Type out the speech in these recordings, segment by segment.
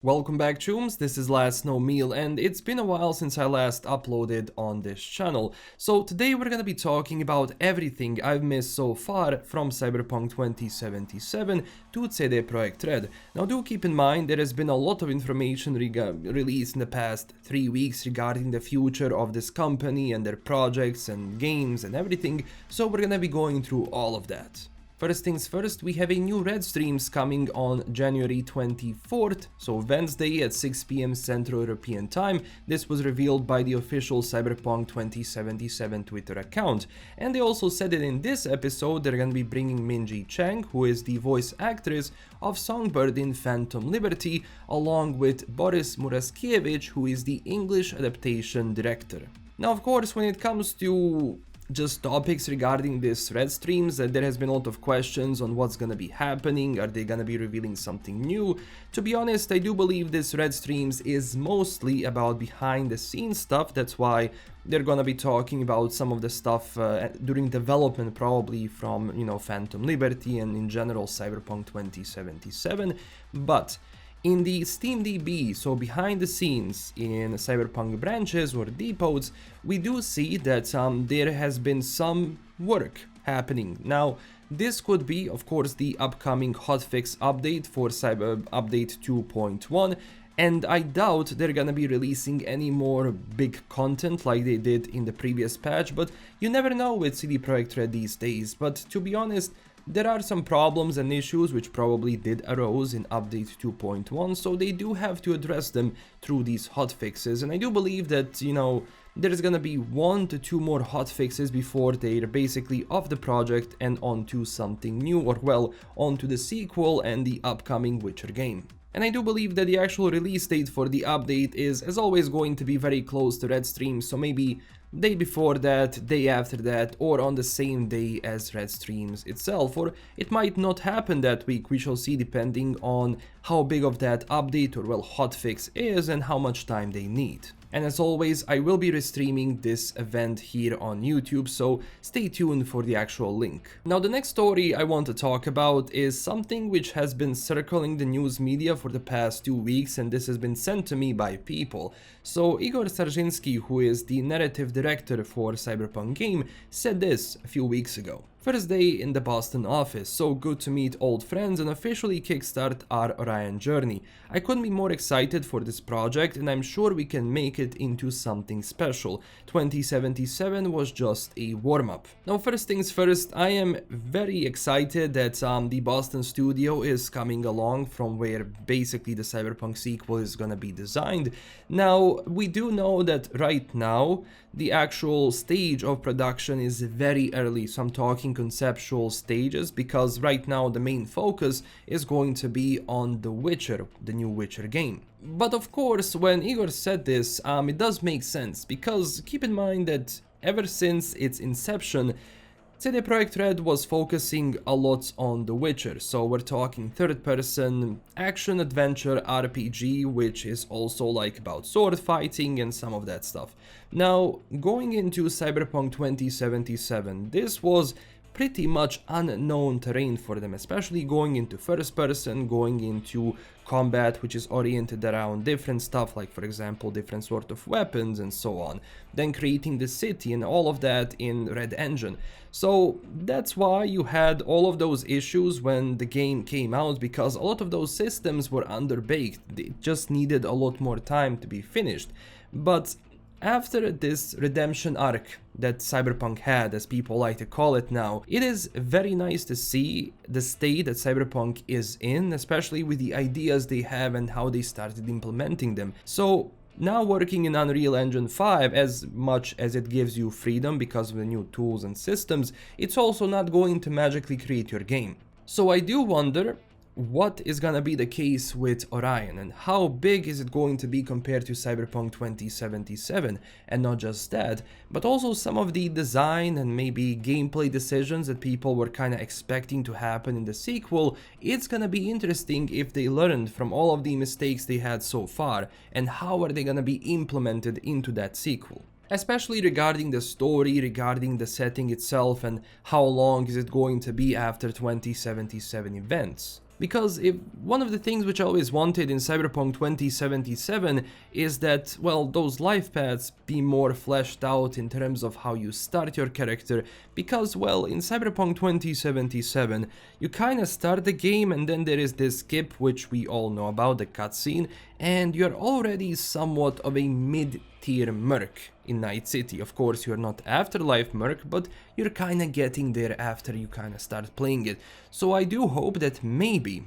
Welcome back, chooms. This is LastKnownMeal, and it's been a while since I last uploaded on this channel. So today we're gonna be talking about everything I've missed so far from Cyberpunk 2077 to CD Projekt Red. Now do keep in mind there has been a lot of information released in the past 3 weeks regarding the future of this company and their projects and games and everything, so we're gonna be going through all of that. First things first, we have a new RedStreams coming on January 24th, so Wednesday at 6 PM Central European Time. This was revealed by the official Cyberpunk 2077 Twitter account. And they also said that in this episode they're gonna be bringing Minji Chang, who is the voice actress of Songbird in Phantom Liberty, along with Borys Muraszkiewicz, who is the English Adaptation Director. Now, of course, when it comes to just topics regarding this RedStreams, there has been a lot of questions on what's gonna be happening. Are they gonna be revealing something new? To be honest, I do believe this RedStreams is mostly about behind the scenes stuff. That's why they're gonna be talking about some of the stuff during development, probably from, Phantom Liberty and in general Cyberpunk 2077. But in the SteamDB, so behind the scenes in Cyberpunk branches or depots, we do see that there has been some work happening. Now, this could be, of course, the upcoming hotfix update for Cyber Update 2.1, and I doubt they're gonna be releasing any more big content like they did in the previous patch, but you never know with CD Projekt Red these days. But to be honest, there are some problems and issues which probably did arose in update 2.1, so they do have to address them through these hotfixes, and I do believe that, there's gonna be 1 to 2 more hotfixes before they're basically off the project and onto something new, or well, onto the sequel and the upcoming Witcher game. And I do believe that the actual release date for the update is, as always, going to be very close to RedStreams, so maybe day before that, day after that, or on the same day as RedStreams itself, or it might not happen that week. We shall see, depending on how big of that update or well hotfix is and how much time they need. And as always, I will be restreaming this event here on YouTube, so stay tuned for the actual link. Now, the next story I want to talk about is something which has been circling the news media for the past 2 weeks, and this has been sent to me by people. So Igor Sarzinski, who is the narrative director for Cyberpunk game, said this a few weeks ago. First day in the Boston office, so good to meet old friends and officially kickstart our Orion journey. I couldn't be more excited for this project, and I'm sure we can make it into something special. 2077 was just a warm-up. Now, first things first, I am very excited that the Boston studio is coming along from where basically the Cyberpunk sequel is gonna be designed. Now, we do know that right now the actual stage of production is very early, so I'm talking conceptual stages, because right now the main focus is going to be on The Witcher, the new Witcher game. But of course, when Igor said this, it does make sense, because keep in mind that ever since its inception, CD Projekt Red was focusing a lot on The Witcher, so we're talking third-person action-adventure RPG, which is also like about sword fighting and some of that stuff. Now, going into Cyberpunk 2077, this was pretty much unknown terrain for them, especially going into first person, going into combat which is oriented around different stuff, like for example different sort of weapons and so on, then creating the city and all of that in Red Engine. So that's why you had all of those issues when the game came out, because a lot of those systems were underbaked. They just needed a lot more time to be finished. But after this redemption arc that Cyberpunk had, as people like to call it now, it is very nice to see the state that Cyberpunk is in, especially with the ideas they have and how they started implementing them. So now working in Unreal Engine 5, as much as it gives you freedom because of the new tools and systems, it's also not going to magically create your game. So I do wonder what is gonna be the case with Orion, and how big is it going to be compared to Cyberpunk 2077, and not just that, but also some of the design and maybe gameplay decisions that people were kinda expecting to happen in the sequel. It's gonna be interesting if they learned from all of the mistakes they had so far, and how are they gonna be implemented into that sequel. Especially regarding the story, regarding the setting itself, and how long is it going to be after 2077 events. because if one of the things which I always wanted in Cyberpunk 2077 is that, well, those life paths be more fleshed out in terms of how you start your character, because, well, in Cyberpunk 2077 you kinda start the game and then there is this skip which we all know about, the cutscene, and you're already somewhat of a mid-tier merc in Night City. Of course, you're not Afterlife merc, but you're kinda getting there after you kinda start playing it. So I do hope that maybe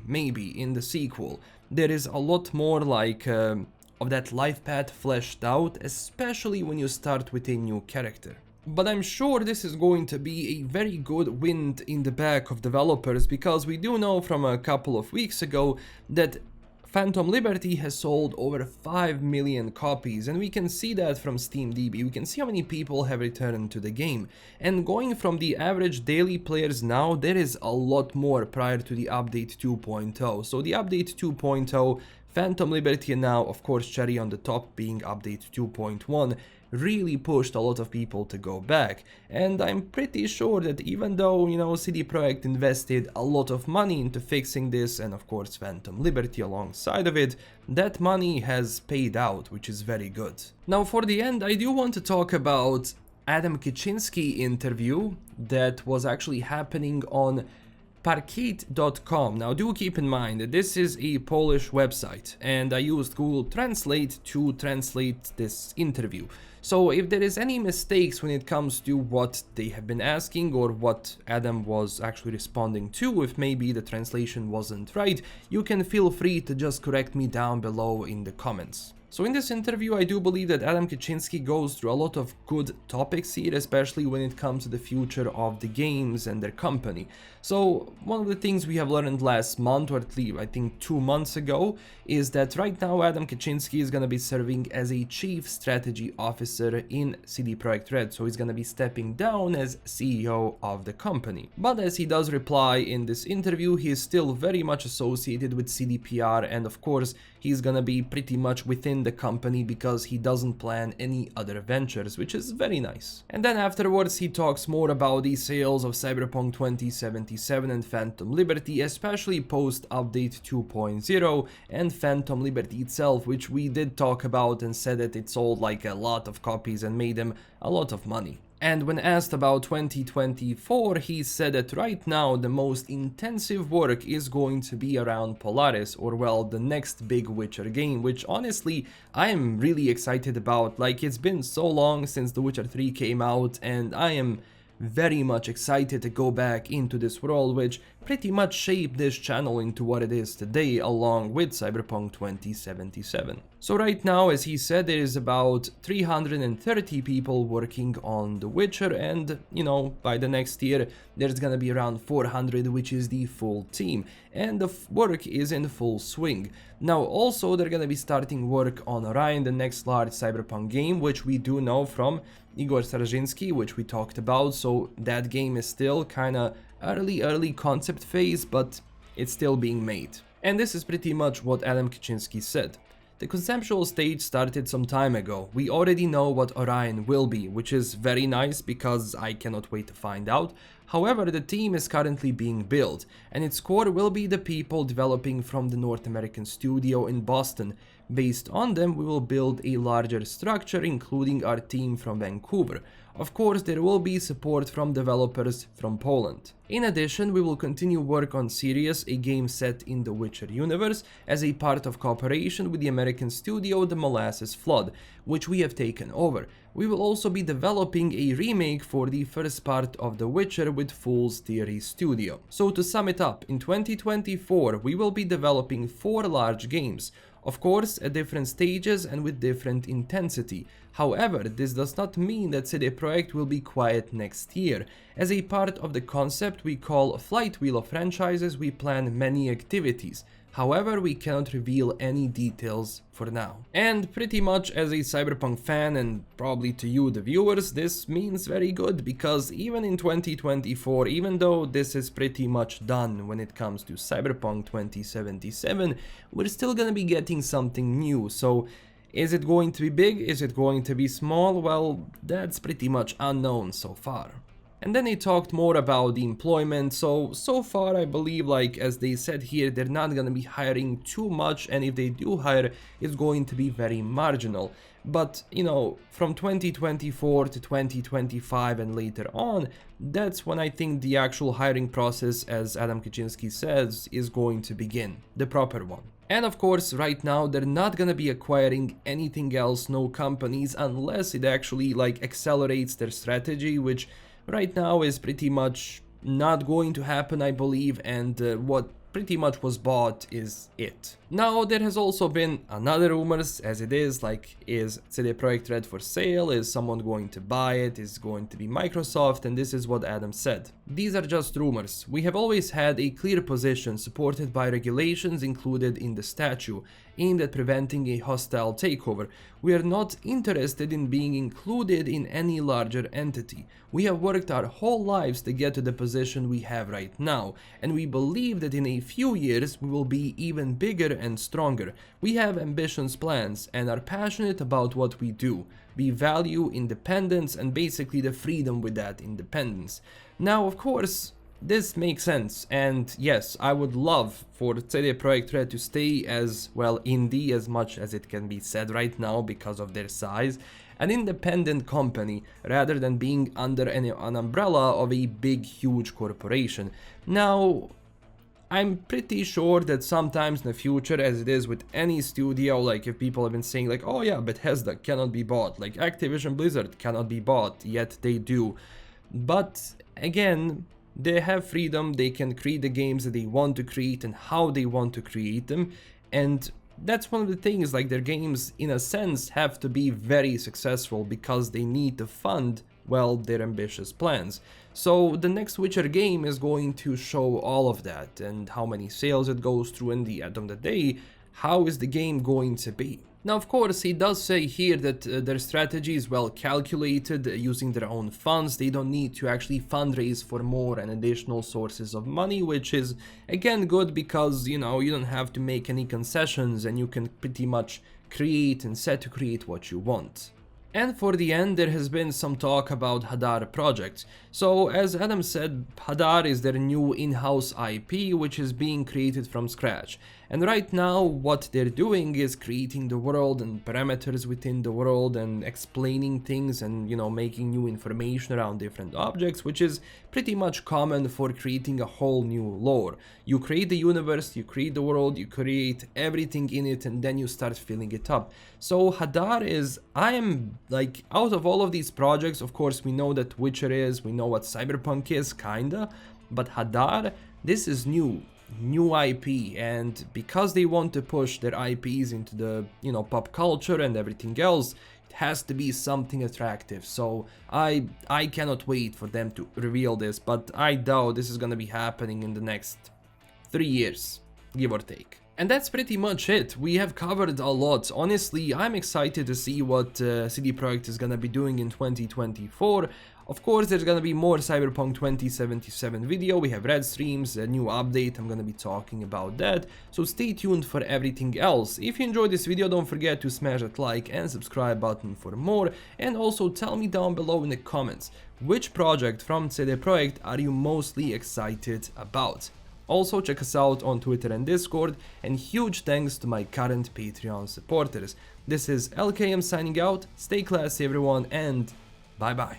in the sequel there is a lot more like of that life path fleshed out, especially when you start with a new character. But I'm sure this is going to be a very good wind in the back of developers, because we do know from a couple of weeks ago that Phantom Liberty has sold over 5 million copies, and we can see that from SteamDB. We can see how many people have returned to the game, and going from the average daily players now, there is a lot more prior to the update 2.0. So the update 2.0, Phantom Liberty, and now of course cherry on the top being update 2.1, really pushed a lot of people to go back. And I'm pretty sure that even though, you know, CD Projekt invested a lot of money into fixing this, and of course Phantom Liberty alongside of it, that money has paid out, which is very good. Now for the end, I do want to talk about Adam Kicinski interview that was actually happening on Parkit.com. Now do keep in mind that this is a Polish website and I used Google Translate to translate this interview. So if there is any mistakes when it comes to what they have been asking or what Adam was actually responding to, if maybe the translation wasn't right, you can feel free to just correct me down below in the comments. So in this interview, I do believe that Adam Kicinski goes through a lot of good topics here, especially when it comes to the future of the games and their company. So one of the things we have learned last month, or at least I think 2 months ago, is that right now Adam Kicinski is going to be serving as a Chief Strategy Officer in CD Projekt Red, so he's going to be stepping down as CEO of the company. But as he does reply in this interview, he is still very much associated with CDPR, and of course he's going to be pretty much within the company because he doesn't plan any other ventures, which is very nice. And then afterwards he talks more about the sales of Cyberpunk 2077 and Phantom Liberty, especially post update 2.0 and Phantom Liberty itself, which we did talk about and said that it sold like a lot of copies and made them a lot of money. And when asked about 2024, he said that right now the most intensive work is going to be around Polaris, or well, the next big Witcher game, which honestly I am really excited about. Like, it's been so long since The Witcher 3 came out and I am very much excited to go back into this world, which pretty much shaped this channel into what it is today, along with Cyberpunk 2077. So right now, as he said, there is about 330 people working on The Witcher, and, you know, by the next year there's gonna be around 400, which is the full team, and the work is in full swing. Now also they're gonna be starting work on Orion, the next large Cyberpunk game, which we do know from Igor Straczynski, which we talked about, so that game is still kinda early concept phase, but it's still being made. And this is pretty much what Adam Kicinski said. The conceptual stage started some time ago. We already know what Orion will be, which is very nice because I cannot wait to find out. However, the team is currently being built, and its core will be the people developing from the North American studio in Boston. Based on them, we will build a larger structure, including our team from Vancouver. Of course, there will be support from developers from Poland. In addition, we will continue work on Sirius, a game set in the Witcher universe, as a part of cooperation with the American studio The Molasses Flood, which we have taken over. We will also be developing a remake for the first part of The Witcher with Fool's Theory Studio. So to sum it up, in 2024 we will be developing 4 large games. Of course, at different stages and with different intensity. However, this does not mean that CD Projekt will be quiet next year. As a part of the concept we call Flight Wheel of franchises, we plan many activities. However, we cannot reveal any details for now. And pretty much as a Cyberpunk fan, and probably to you the viewers, this means very good, because even in 2024, even though this is pretty much done when it comes to Cyberpunk 2077, we're still gonna be getting something new. So is it going to be big? Is it going to be small? Well, that's pretty much unknown so far. And then they talked more about the employment, so far I believe, like as they said here, they're not gonna be hiring too much, and if they do hire, it's going to be very marginal. But, you know, from 2024 to 2025 and later on, that's when I think the actual hiring process, as Adam Kicinski says, is going to begin, the proper one. And of course, right now, they're not gonna be acquiring anything else, no companies, unless it actually, like, accelerates their strategy, which right now is pretty much not going to happen, I believe, and what pretty much was bought is it. Now, there has also been another rumors, as it is, like, is CD Projekt Red for sale, is someone going to buy it, is going to be Microsoft, and this is what Adam said. These are just rumors. We have always had a clear position supported by regulations included in the statute, aimed at preventing a hostile takeover. We are not interested in being included in any larger entity. We have worked our whole lives to get to the position we have right now, and we believe that in a few years we will be even bigger and stronger. We have ambitious plans and are passionate about what we do. We value independence and basically the freedom with that independence. Now, of course, this makes sense, and yes, I would love for CD Projekt Red to stay as, well, indie as much as it can be said right now because of their size, an independent company rather than being under an umbrella of a big, huge corporation. Now, I'm pretty sure that sometimes in the future, as it is with any studio, like if people have been saying like, oh yeah, Bethesda cannot be bought, like Activision Blizzard cannot be bought, yet they do. But again, they have freedom, they can create the games that they want to create and how they want to create them, and that's one of the things, like their games in a sense have to be very successful because they need to fund, well, their ambitious plans. So the next Witcher game is going to show all of that and how many sales it goes through, and the end of the day, how is the game going to be. Now, of course, he does say here that their strategy is well calculated, using their own funds. They don't need to actually fundraise for more and additional sources of money, which is, again, good because, you know, you don't have to make any concessions and you can pretty much create and set to create what you want. And for the end, there has been some talk about Hadar projects. So, as Adam said, Hadar is their new in-house IP, which is being created from scratch. And right now, what they're doing is creating the world and parameters within the world and explaining things and, you know, making new information around different objects, which is pretty much common for creating a whole new lore. You create the universe, you create the world, you create everything in it, and then you start filling it up. So Hadar is, I am like, out of all of these projects, of course, we know that Witcher is, we know what Cyberpunk is, kinda, but Hadar, this is new IP, and because they want to push their IPs into the, you know, pop culture and everything else, it has to be something attractive. So I cannot wait for them to reveal this, but I doubt this is gonna be happening in the next 3 years, give or take. And that's pretty much it. We have covered a lot. Honestly, I'm excited to see what CD Projekt is gonna be doing in 2024. Of course, there's gonna be more Cyberpunk 2077 video. We have RedStreams, a new update. I'm gonna be talking about that. So stay tuned for everything else. If you enjoyed this video, don't forget to smash that like and subscribe button for more. And also tell me down below in the comments, which project from CD Projekt are you mostly excited about? Also, check us out on Twitter and Discord, and huge thanks to my current Patreon supporters. This is LKM signing out, stay classy everyone, and bye bye.